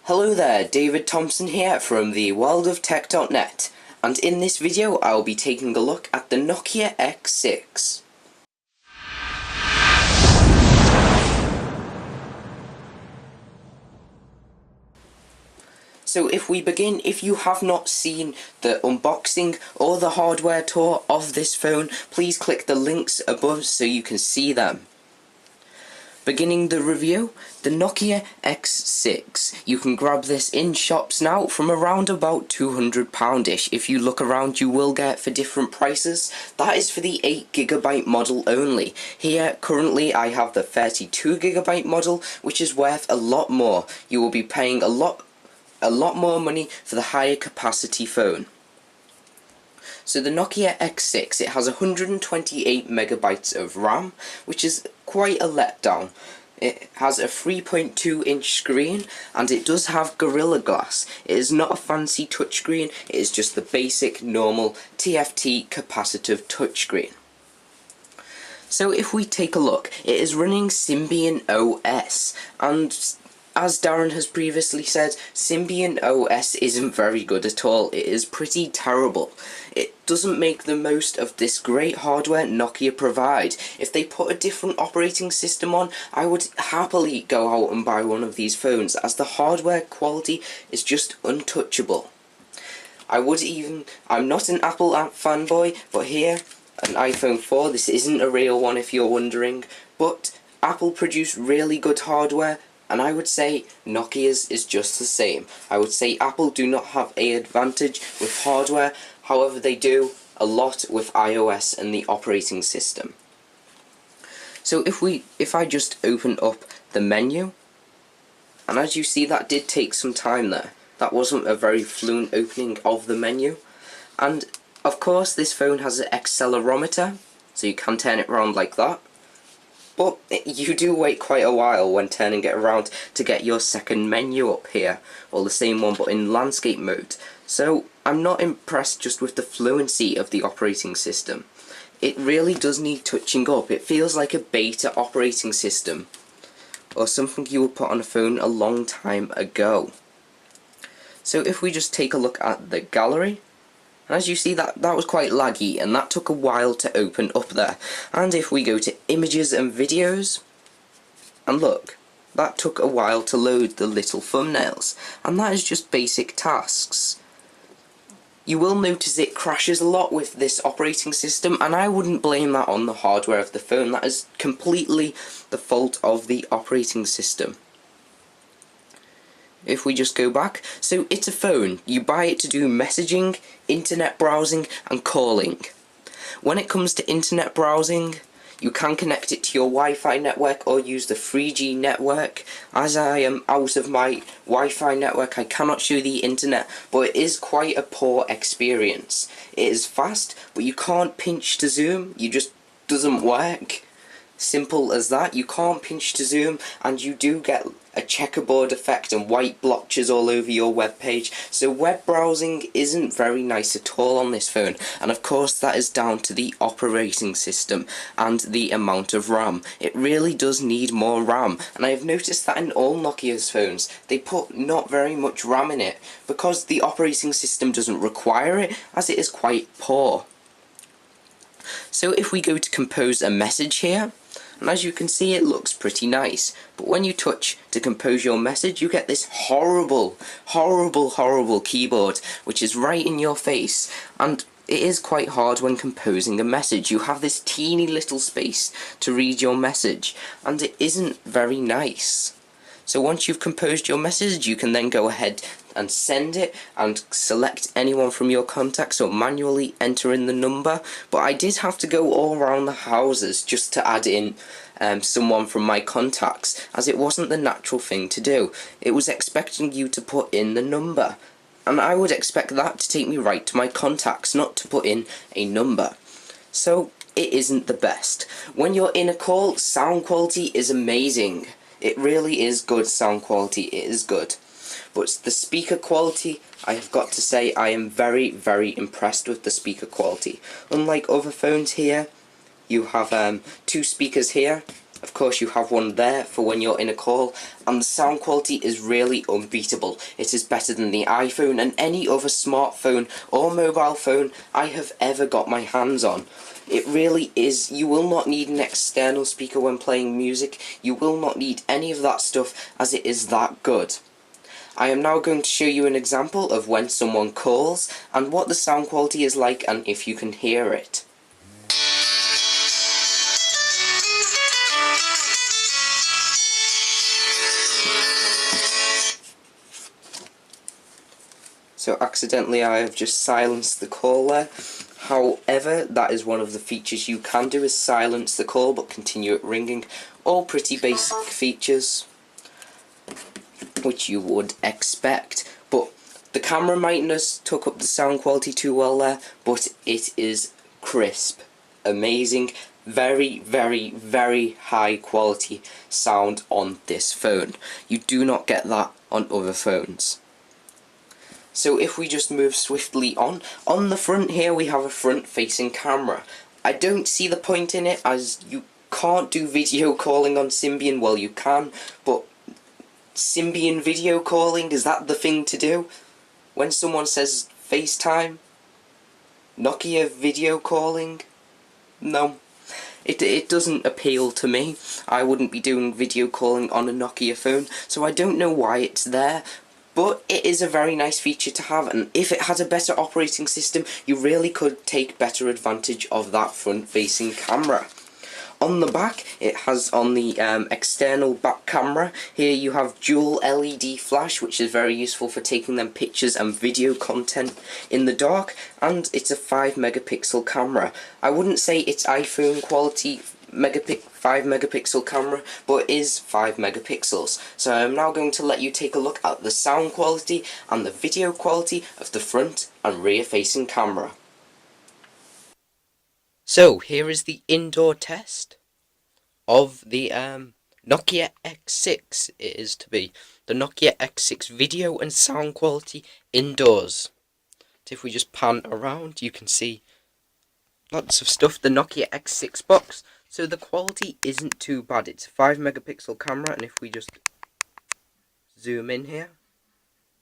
Hello there, David Thompson here from the worldoftech.net, and in this video I'll be taking a look at the Nokia X6. So if we begin, if you have not seen the unboxing or the hardware tour of this phone, please click the links above so you can see them. Beginning the review, the Nokia X6. You can grab this in shops now from around about £200-ish. If you look around, you will get it for different prices. That is for the 8GB model only. Here, currently, I have the 32GB model, which is worth a lot more. You will be paying a lot more money for the higher capacity phone. So the Nokia X6, it has 128MB of RAM, which is quite a letdown. It has a 3.2-inch screen, and it does have Gorilla Glass. It is not a fancy touchscreen, it is just the basic, normal TFT capacitive touchscreen. So if we take a look, it is running Symbian OS, and as Darren has previously said, Symbian OS isn't very good at all. It is pretty terrible. It doesn't make the most of this great hardware Nokia provide. If they put a different operating system on, I would happily go out and buy one of these phones, as the hardware quality is just untouchable. I'm not an Apple fanboy, but here, an iPhone 4, this isn't a real one if you're wondering, but Apple produced really good hardware, and I would say Nokia's is just the same. I would say Apple do not have an advantage with hardware, however they do a lot with iOS and the operating system. So if I just open up the menu, and as you see, that did take some time there. That wasn't a very fluent opening of the menu. And of course this phone has an accelerometer, so you can turn it around like that. But you do wait quite a while when turning it around to get your second menu up here, or the same one but in landscape mode. So I'm not impressed just with the fluency of the operating system. It really does need touching up. It feels like a beta operating system, or something you would put on a phone a long time ago. So if we just take a look at the gallery, as you see, that was quite laggy, and that took a while to open up there. And if we go to images and videos, and look, that took a while to load the little thumbnails, and that is just basic tasks. You will notice it crashes a lot with this operating system, and I wouldn't blame that on the hardware of the phone. That is completely the fault of the operating system. If we just go back, so it's a phone. You buy it to do messaging, internet browsing and calling. When it comes to internet browsing, you can connect it to your Wi-Fi network or use the 3G network. As I am out of my Wi-Fi network, I cannot show the internet, but it is quite a poor experience. It is fast, but you can't pinch to zoom. It just doesn't work. Simple as that. You can't pinch to zoom, and you do get a checkerboard effect and white blotches all over your web page. So web browsing isn't very nice at all on this phone, and of course that is down to the operating system and the amount of RAM. It really does need more RAM, and I have noticed that in all Nokia's phones they put not very much RAM in it because the operating system doesn't require it, as it is quite poor. So if we go to compose a message here, and as you can see, it looks pretty nice, but when you touch to compose your message, you get this horrible keyboard, which is right in your face, and it is quite hard when composing a message. You have this teeny little space to read your message, and it isn't very nice. So once you've composed your message, you can then go ahead and send it and select anyone from your contacts or manually enter in the number. But I did have to go all around the houses just to add in someone from my contacts, as it wasn't the natural thing to do. It was expecting you to put in the number, and I would expect that to take me right to my contacts, not to put in a number. So it isn't the best. When you're in a call, sound quality is amazing. It really is good sound quality, it is good. But the speaker quality, I have got to say, I am very impressed with the speaker quality. Unlike other phones here, you have two speakers here, Of course you have one there for when you're in a call, and the sound quality is really unbeatable. It is better than the iPhone and any other smartphone or mobile phone I have ever got my hands on. It really is. You will not need an external speaker when playing music. You will not need any of that stuff, as it is that good. I am now going to show you an example of when someone calls and what the sound quality is like and if you can hear it. So accidentally I have just silenced the call there. However, that is one of the features you can do, is silence the call but continue it ringing. All pretty basic features which you would expect. But the camera might not have took up the sound quality too well there, but it is crisp, amazing, very, very, very high quality sound on this phone. You do not get that on other phones. So if we just move swiftly on the front here we have a front-facing camera. I don't see the point in it, as you can't do video calling on Symbian. Well, you can, but Symbian video calling, is that the thing to do? When someone says FaceTime? Nokia video calling? No. It doesn't appeal to me. I wouldn't be doing video calling on a Nokia phone, so I don't know why it's there. But it is a very nice feature to have, and if it had a better operating system, you really could take better advantage of that front-facing camera. On the back, it has on the external back camera, here you have dual LED flash, which is very useful for taking them pictures and video content in the dark, and it's a 5 megapixel camera. I wouldn't say it's iPhone quality 5 megapixel camera, but it is 5 megapixels. So I'm now going to let you take a look at the sound quality and the video quality of the front and rear facing camera. So here is the indoor test of the Nokia X6. It is to be the Nokia X6 video and sound quality indoors. So if we just pan around, you can see lots of stuff. The Nokia X6 box. So the quality isn't too bad. It's a 5 megapixel camera, and if we just zoom in here,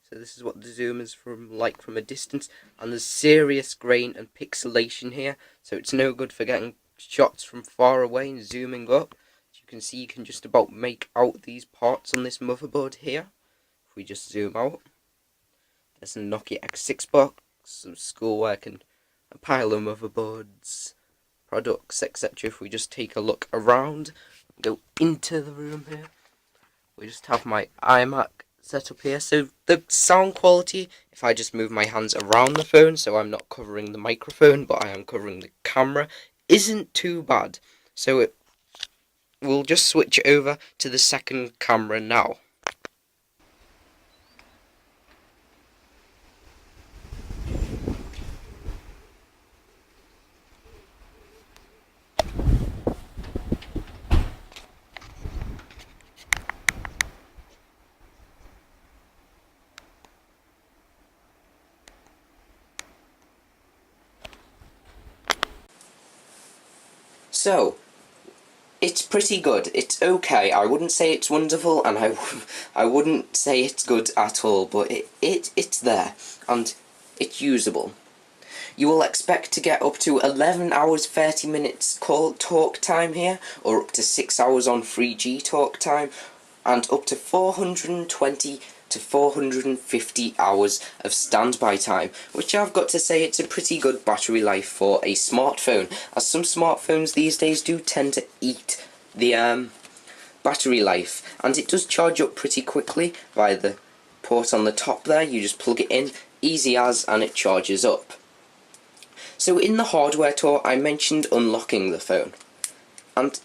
so this is what the zoom is from a distance, and there's serious grain and pixelation here, so it's no good for getting shots from far away and zooming up. As you can see, you can just about make out these parts on this motherboard here. If we just zoom out, there's a Nokia X6 box, some schoolwork and a pile of motherboards, products, etc. If we just take a look around, go into the room here, we just have my iMac set up here. So the sound quality, if I just move my hands around the phone, so I'm not covering the microphone but I am covering the camera, isn't too bad. So we'll just switch over to the second camera now. So, it's pretty good. It's okay. I wouldn't say it's wonderful, and I wouldn't say it's good at all, but it's there, and it's usable. You will expect to get up to 11 hours 30 minutes talk time here, or up to 6 hours on 3G talk time, and up to 420 to 450 hours of standby time, which I've got to say it's a pretty good battery life for a smartphone, as some smartphones these days do tend to eat the battery life, and it does charge up pretty quickly via the port on the top there. You just plug it in, easy as, and it charges up. So in the hardware tour I mentioned unlocking the phone, and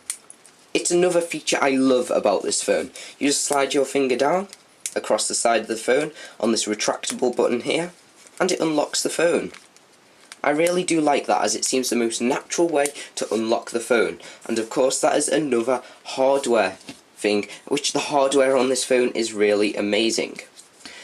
it's another feature I love about this phone. You just slide your finger down across the side of the phone on this retractable button here, and it unlocks the phone. I really do like that, as it seems the most natural way to unlock the phone, and of course that is another hardware thing, which the hardware on this phone is really amazing.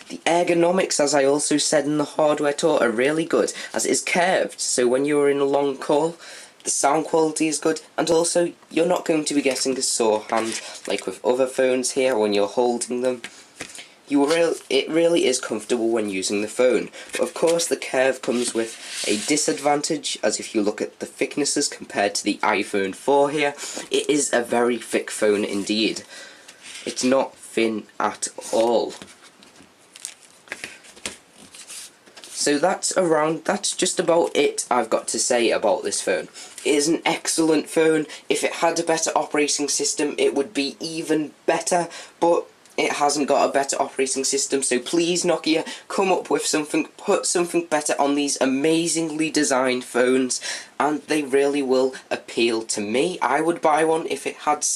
The ergonomics, as I also said in the hardware tour, are really good, as it is curved, so when you're in a long call, the sound quality is good, and also you're not going to be getting a sore hand like with other phones here when you're holding them. It really is comfortable when using the phone, but of course the curve comes with a disadvantage, as if you look at the thicknesses compared to the iPhone 4 here, it is a very thick phone indeed. It's not thin at all. So that's just about it I've got to say about this phone. It is an excellent phone. If it had a better operating system, it would be even better, but it hasn't got a better operating system, so please Nokia, come up with something, put something better on these amazingly designed phones, and they really will appeal to me. I would buy one if it had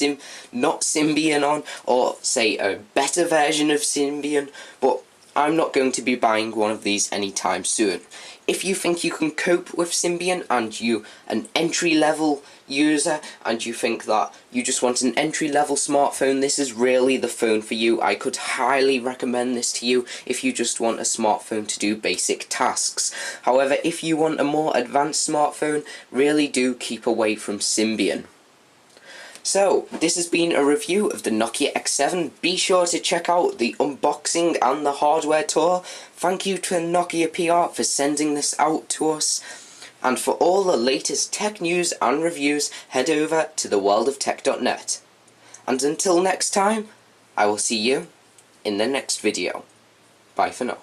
not Symbian on, or say a better version of Symbian, but I'm not going to be buying one of these anytime soon. If you think you can cope with Symbian and you an entry-level user and you think that you just want an entry-level smartphone, this is really the phone for you. I could highly recommend this to you if you just want a smartphone to do basic tasks. However, if you want a more advanced smartphone, really do keep away from Symbian. So, this has been a review of the Nokia X7. Be sure to check out the unboxing and the hardware tour. Thank you to Nokia PR for sending this out to us. And for all the latest tech news and reviews, head over to theworldoftech.net. And until next time, I will see you in the next video. Bye for now.